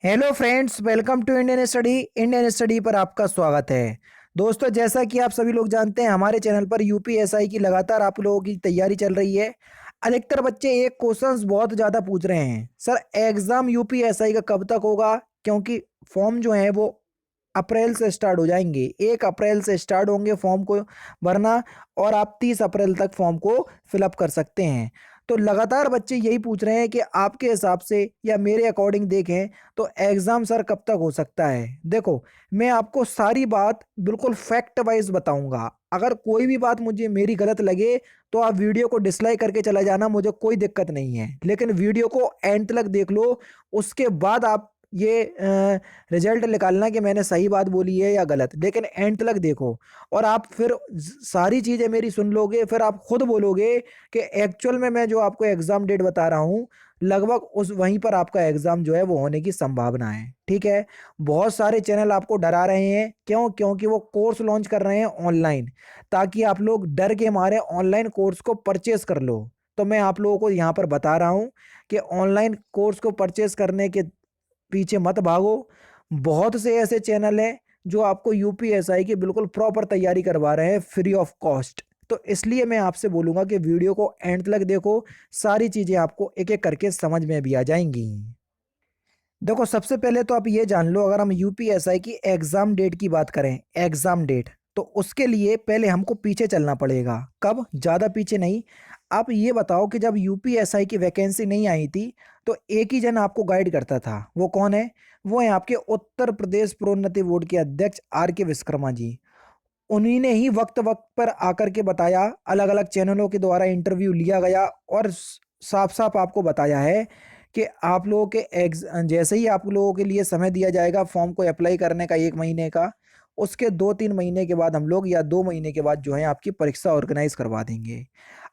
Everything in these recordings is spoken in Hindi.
Hello friends, welcome to Indian study पर आपका स्वागत है। दोस्तों, जैसा कि आप सभी लोग जानते हैं, हमारे चैनल पर यूपीएसआई की लगातार आप लोगों की तैयारी चल रही है। अधिकतर बच्चे एक क्वेश्चंस बहुत ज़्यादा पूछ रहे हैं, सर एग्ज़ाम यूपीएसआई का कब तक होगा? क्योंकि फॉर्म जो है वो अप्रैल से स्टार्ट हो जाएंगे। 1 अप्रैल से स्टार्ट होंगे फॉर्म को भरना, और आप 30 अप्रैल तक फॉर्म को फिलअप कर सकते हैं। तो लगातार बच्चे यही पूछ रहे हैं कि आपके हिसाब से या मेरे अकॉर्डिंग देखें तो एग्ज़ाम सर कब तक हो सकता है। देखो, मैं आपको सारी बात बिल्कुल फैक्ट वाइज बताऊंगा। अगर कोई भी बात मुझे मेरी गलत लगे तो आप वीडियो को डिसलाइक करके चला जाना, मुझे कोई दिक्कत नहीं है, लेकिन वीडियो को एंड तक देख लो। उसके बाद आप ये रिजल्ट निकालना कि मैंने सही बात बोली है या गलत, लेकिन एंड तक देखो। और आप फिर सारी चीज़ें मेरी सुन लोगे, फिर आप खुद बोलोगे कि एक्चुअल में मैं जो आपको एग्जाम डेट बता रहा हूँ, लगभग उस वहीं पर आपका एग्जाम जो है वो होने की संभावना है। ठीक है। बहुत सारे चैनल आपको डरा रहे हैं, क्यों? क्योंकि वो कोर्स लॉन्च कर रहे हैं ऑनलाइन, ताकि आप लोग डर के मारे ऑनलाइन कोर्स को परचेस कर लो। तो मैं आप लोगों को यहाँ पर बता रहा हूँ कि ऑनलाइन कोर्स को परचेस करने के पीछे मत भागो। बहुत से ऐसे चैनल हैं जो आपको यूपीएसआई की बिल्कुल प्रॉपर तैयारी करवा रहे हैं फ्री ऑफ कॉस्ट। तो इसलिए मैं आपसे बोलूंगा कि वीडियो को एंड तक देखो, सारी चीजें आपको एक एक करके समझ में भी आ जाएंगी। देखो, सबसे पहले तो आप ये जान लो, अगर हम यूपीएसआई की एग्जाम डेट की बात करें, एग्जाम डेट, तो उसके लिए पहले हमको पीछे चलना पड़ेगा। कब? ज्यादा पीछे नहीं। आप ये बताओ कि जब यूपीएसआई की वैकेंसी नहीं आई थी तो एक ही जन आपको गाइड करता था, वो कौन है? वो है आपके उत्तर प्रदेश प्रोन्नति बोर्ड के अध्यक्ष आर के विश्वकर्मा जी। उन्हीं ने ही वक्त वक्त पर आकर के बताया, अलग अलग चैनलों के द्वारा इंटरव्यू लिया गया और साफ साफ आपको बताया है कि आप लोगों के एग्ज जैसे ही आप लोगों के लिए समय दिया जाएगा फॉर्म को अप्लाई करने का 1 महीने का, उसके 2-3 महीने के बाद हम लोग, या 2 महीने के बाद जो है आपकी परीक्षा ऑर्गेनाइज करवा देंगे।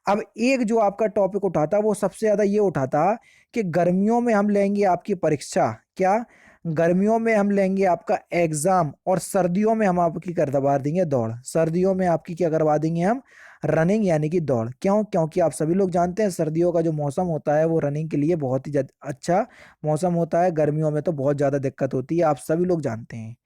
अब एक जो आपका टॉपिक उठाता वो सबसे ज़्यादा ये उठाता कि गर्मियों में हम लेंगे आपकी परीक्षा। क्या? गर्मियों में हम लेंगे आपका एग्जाम, और सर्दियों में हम आपकी करवा देंगे दौड़। सर्दियों में आपकी क्या करवा देंगे हम? रनिंग, यानी कि दौड़। क्यों? क्योंकि आप सभी लोग जानते हैं सर्दियों का जो मौसम होता है वो रनिंग के लिए बहुत ही अच्छा मौसम होता है। गर्मियों में तो बहुत ज़्यादा दिक्कत होती है, आप सभी लोग जानते हैं।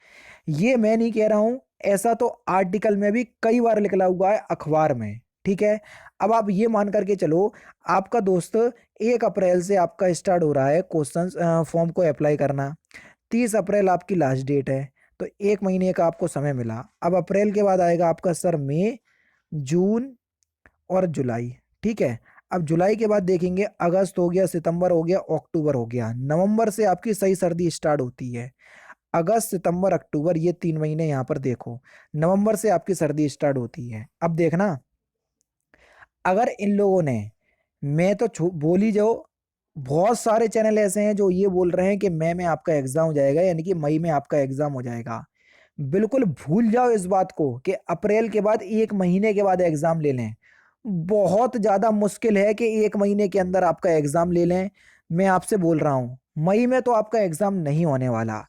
ये मैं नहीं कह रहा हूं, ऐसा तो आर्टिकल में भी कई बार निकला हुआ है, अखबार में। ठीक है। अब आप ये मान करके चलो, आपका दोस्त 1 अप्रैल से आपका स्टार्ट हो रहा है क्वेश्चन फॉर्म को अप्लाई करना। 30 अप्रैल आपकी लास्ट डेट है, तो 1 महीने का आपको समय मिला। अब अप्रैल के बाद आएगा आपका सर मई, जून और जुलाई। ठीक है। अब जुलाई के बाद देखेंगे अगस्त हो गया, सितंबर हो गया, अक्टूबर हो गया, नवंबर से आपकी सही सर्दी स्टार्ट होती है। अगस्त, सितंबर, अक्टूबर, ये 3 महीने यहाँ पर देखो। नवंबर से आपकी सर्दी स्टार्ट होती है। अब देखना, अगर इन लोगों ने, मैं तो बोल ही जाओ, बहुत सारे चैनल ऐसे हैं जो ये बोल रहे हैं कि मई में आपका एग्जाम हो जाएगा, यानी कि मई में आपका एग्जाम हो जाएगा। बिल्कुल भूल जाओ इस बात को कि अप्रैल के बाद 1 महीने के बाद एग्जाम ले लें। बहुत ज्यादा मुश्किल है कि 1 महीने के अंदर आपका एग्जाम ले लें। मैं आपसे बोल रहा हूं, मई में तो आपका एग्जाम नहीं होने वाला।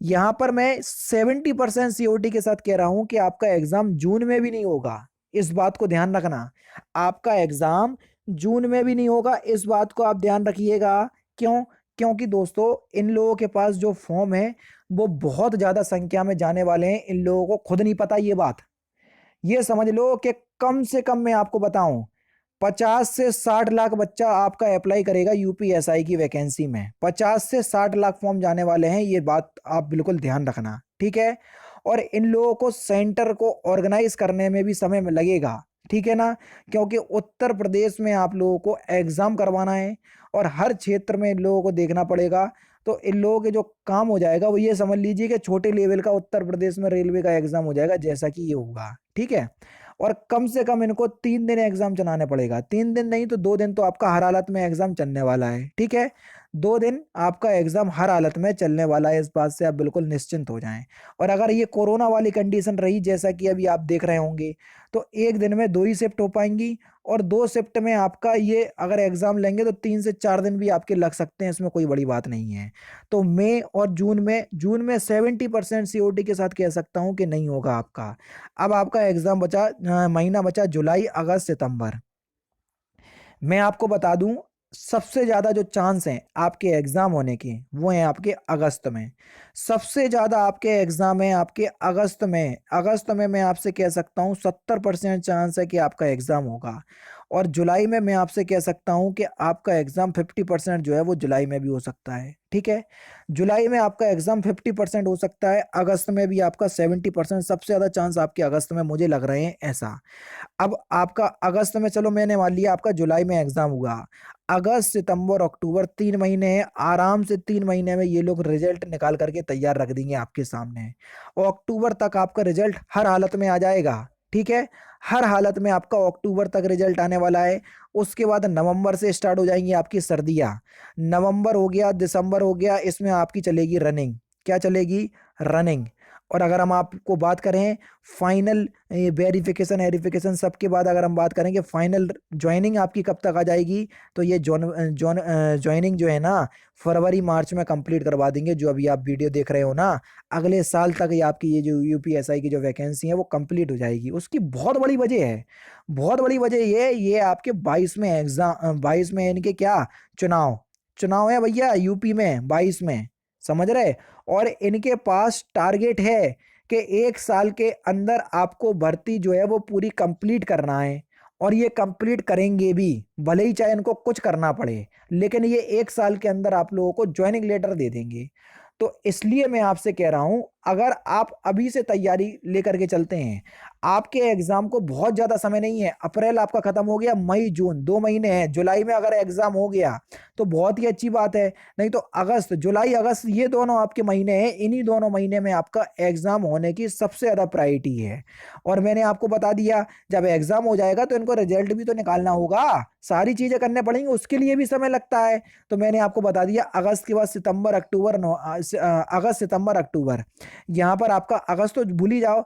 यहां पर मैं 70% सीओटी के साथ कह रहा हूं कि आपका एग्जाम जून में भी नहीं होगा। इस बात को ध्यान रखना, आपका एग्जाम जून में भी नहीं होगा, इस बात को आप ध्यान रखिएगा। क्यों? क्योंकि दोस्तों, इन लोगों के पास जो फॉर्म है वो बहुत ज्यादा संख्या में जाने वाले हैं। इन लोगों को खुद नहीं पता ये बात। ये समझ लो कि कम से कम मैं आपको बताऊं, 50 से 60 लाख बच्चा आपका अप्लाई करेगा यूपीएसआई की वैकेंसी में। 50 से 60 लाख फॉर्म जाने वाले हैं, ये बात आप बिल्कुल ध्यान रखना। ठीक है। और इन लोगों को सेंटर को ऑर्गेनाइज करने में भी समय में लगेगा। ठीक है ना? क्योंकि उत्तर प्रदेश में आप लोगों को एग्जाम करवाना है, और हर क्षेत्र में इन लोगों को देखना पड़ेगा। तो इन लोगों के जो काम हो जाएगा वो ये समझ लीजिए कि छोटे लेवल का उत्तर प्रदेश में रेलवे का एग्जाम हो जाएगा, जैसा कि ये होगा। ठीक है। और कम से कम इनको 3 दिन एग्जाम चलाने पड़ेगा। 3 दिन नहीं तो 2 दिन तो आपका हर हालत में एग्जाम चलने वाला है। ठीक है। 2 दिन आपका एग्जाम हर हालत में चलने वाला है, इस बात से आप बिल्कुल निश्चिंत हो जाएं। और अगर ये कोरोना वाली कंडीशन रही जैसा कि अभी आप देख रहे होंगे, तो एक दिन में 2 ही शिफ्ट हो पाएंगी, और 2 शिफ्ट में आपका ये अगर एग्जाम लेंगे तो 3 से 4 दिन भी आपके लग सकते हैं, इसमें कोई बड़ी बात नहीं है। तो मई और जून में 70% सीओटी के साथ कह सकता हूं कि नहीं होगा आपका। अब आपका एग्जाम बचा, महीना बचा जुलाई, अगस्त, सितंबर। मैं आपको बता दूं, सबसे ज़्यादा जो चांस हैं आपके एग्ज़ाम होने के वो हैं आपके अगस्त में। सबसे ज़्यादा आपके एग्ज़ाम हैं आपके अगस्त में। अगस्त में मैं आपसे कह सकता हूँ 70% चांस है कि आपका एग्ज़ाम होगा। और जुलाई में मैं आपसे कह सकता हूँ कि आपका एग्ज़ाम 50% जो है वो जुलाई में भी हो सकता है। ठीक है, जुलाई में आपका एग्ज़ाम 50% हो सकता है, अगस्त में भी आपका 70%। सबसे ज़्यादा चांस आपके अगस्त में मुझे लग रहे हैं ऐसा। अब आपका अगस्त में, चलो मैंने मान लिया आपका जुलाई में एग्जाम हुआ, अगस्त सितंबर अक्टूबर 3 महीने हैं, आराम से 3 महीने में ये लोग रिजल्ट निकाल करके तैयार रख देंगे आपके सामने। और अक्टूबर तक आपका रिजल्ट हर हालत में आ जाएगा। ठीक है, हर हालत में आपका अक्टूबर तक रिजल्ट आने वाला है। उसके बाद नवंबर से स्टार्ट हो जाएंगी आपकी सर्दियाँ। नवंबर हो गया, दिसंबर हो गया, इसमें आपकी चलेगी रनिंग। क्या चलेगी? रनिंग। और अगर हम आपको बात करें फाइनल वेरिफिकेशन एरिफिकेशन सबके बाद, अगर हम बात करें कि फाइनल ज्वाइनिंग आपकी कब तक आ जाएगी, तो ये ज्वाइनिंग जो है ना फरवरी मार्च में कंप्लीट करवा देंगे। जो अभी आप वीडियो देख रहे हो ना, अगले साल तक ये आपकी ये जो यूपीएसआई की जो वैकेंसी है वो कंप्लीट हो जाएगी। उसकी बहुत बड़ी वजह है, बहुत बड़ी वजह ये आपके 22 में एग्जाम, 22 में इनके क्या चुनाव, चुनाव है भैया यूपी में 22 में, समझ रहे। और इनके पास टारगेट है कि 1 साल के अंदर आपको भर्ती जो है वो पूरी कंप्लीट करना है। और ये कंप्लीट करेंगे भी, भले ही चाहे इनको कुछ करना पड़े, लेकिन ये 1 साल के अंदर आप लोगों को ज्वाइनिंग लेटर दे देंगे। तो इसलिए मैं आपसे कह रहा हूं, अगर आप अभी से तैयारी लेकर के चलते हैं, आपके एग्जाम को बहुत ज्यादा समय नहीं है। अप्रैल आपका खत्म हो गया, मई जून 2 महीने हैं, जुलाई में अगर एग्जाम हो गया तो बहुत ही अच्छी बात है। नहीं तो अगस्त, जुलाई अगस्त ये दोनों आपके महीने हैं, इन्हीं दोनों महीने में आपका एग्जाम होने की सबसे ज्यादा प्रायोरिटी है। और मैंने आपको बता दिया, जब एग्जाम हो जाएगा तो इनको रिजल्ट भी तो निकालना होगा, सारी चीजें करने पड़ेंगी, उसके लिए भी समय लगता है। तो मैंने आपको बता दिया अगस्त के बाद सितंबर अक्टूबर, अगस्त सितंबर अक्टूबर, यहाँ पर आपका अगस्त तो भूल ही जाओ,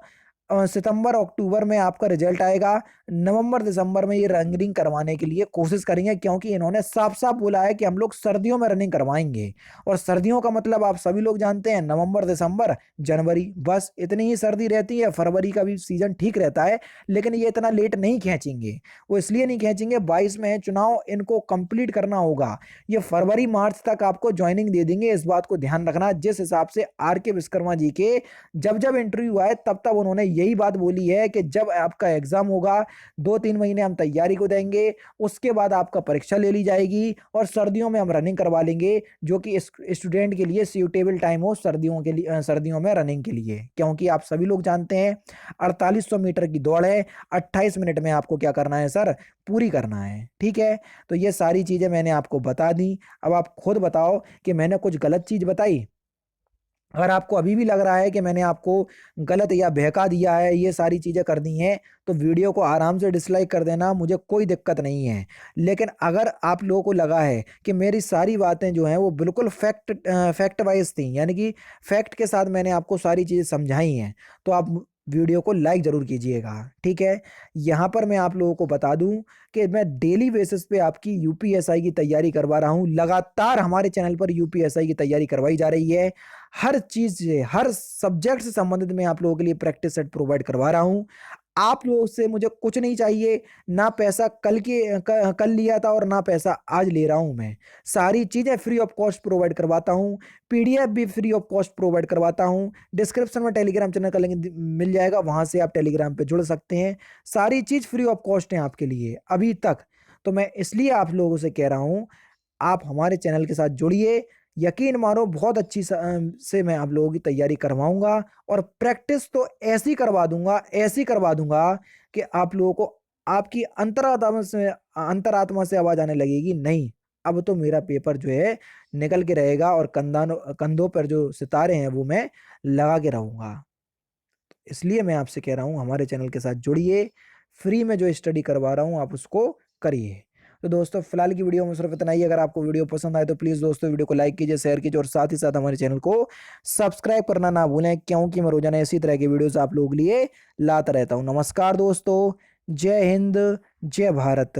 सितंबर अक्टूबर में आपका रिजल्ट आएगा। नवंबर दिसंबर में ये रनिंग करवाने के लिए कोशिश करेंगे, क्योंकि इन्होंने साफ साफ बोला है कि हम लोग सर्दियों में रनिंग करवाएंगे। और सर्दियों का मतलब आप सभी लोग जानते हैं, नवंबर दिसंबर जनवरी, बस इतनी ही सर्दी रहती है। फरवरी का भी सीजन ठीक रहता है, लेकिन ये इतना लेट नहीं खींचेंगे। वो इसलिए नहीं खींचेंगे, 22 में है चुनाव, इनको कंप्लीट करना होगा। ये फरवरी मार्च तक आपको ज्वाइनिंग दे देंगे, इस बात को ध्यान रखना। जिस हिसाब से आर के विश्वकर्मा जी के जब जब इंटरव्यू आए तब तब उन्होंने यही बात बोली है कि जब आपका एग्जाम होगा 2-3 महीने हम तैयारी को देंगे, उसके बाद आपका परीक्षा ले ली जाएगी और सर्दियों में हम रनिंग करवा लेंगे, जो कि स्टूडेंट के लिए सूटेबल टाइम हो सर्दियों के लिए, सर्दियों में रनिंग के लिए। क्योंकि आप सभी लोग जानते हैं 4800 मीटर की दौड़ है, 28 मिनट में आपको क्या करना है सर, पूरी करना है। ठीक है, तो ये सारी चीजें मैंने आपको बता दी। अब आप खुद बताओ कि मैंने कुछ गलत चीज बताई। अगर आपको अभी भी लग रहा है कि मैंने आपको गलत या बहका दिया है, ये सारी चीज़ें कर दी हैं, तो वीडियो को आराम से डिसलाइक कर देना, मुझे कोई दिक्कत नहीं है। लेकिन अगर आप लोगों को लगा है कि मेरी सारी बातें जो हैं वो बिल्कुल फैक्ट वाइज थी, यानी कि फैक्ट के साथ मैंने आपको सारी चीज़ें समझाई हैं, तो आप वीडियो को लाइक ज़रूर कीजिएगा। ठीक है, यहाँ पर मैं आप लोगों को बता दूं कि मैं डेली बेसिस पे आपकी यूपीएसआई की तैयारी करवा रहा हूँ। लगातार हमारे चैनल पर यूपीएसआई की तैयारी करवाई जा रही है। हर चीज से, हर सब्जेक्ट से संबंधित मैं आप लोगों के लिए प्रैक्टिस सेट प्रोवाइड करवा रहा हूं। आप लोगों से मुझे कुछ नहीं चाहिए, ना पैसा कल लिया था और ना पैसा आज ले रहा हूं। मैं सारी चीजें फ्री ऑफ कॉस्ट प्रोवाइड करवाता हूं, पीडीएफ भी फ्री ऑफ कॉस्ट प्रोवाइड करवाता हूं। डिस्क्रिप्शन में टेलीग्राम चैनल का लिंक मिल जाएगा, वहां से आप टेलीग्राम पे जुड़ सकते हैं। सारी चीज फ्री ऑफ कॉस्ट है आपके लिए अभी तक। तो मैं इसलिए आप लोगों से कह रहा हूं, आप हमारे चैनल के साथ जुड़िए। यकीन मानो बहुत अच्छी से मैं आप लोगों की तैयारी करवाऊंगा। और प्रैक्टिस तो ऐसी करवा दूंगा, ऐसी करवा दूंगा कि आप लोगों को आपकी अंतरात्मा से आवाज आने लगेगी, नहीं अब तो मेरा पेपर जो है निकल के रहेगा, और कंधों पर जो सितारे हैं वो मैं लगा के रहूंगा। इसलिए मैं आपसे कह रहा हूँ हमारे चैनल के साथ जुड़िए, फ्री में जो स्टडी करवा रहा हूँ आप उसको करिए। तो दोस्तों फिलहाल की वीडियो में सिर्फ इतना ही। अगर आपको वीडियो पसंद आए तो प्लीज़ दोस्तों वीडियो को लाइक कीजिए, शेयर कीजिए, और साथ ही साथ हमारे चैनल को सब्सक्राइब करना ना भूलें, क्योंकि मैं रोजाना इसी तरह की वीडियोस आप लोगों के लिए लाता रहता हूँ। नमस्कार दोस्तों, जय हिंद, जय भारत।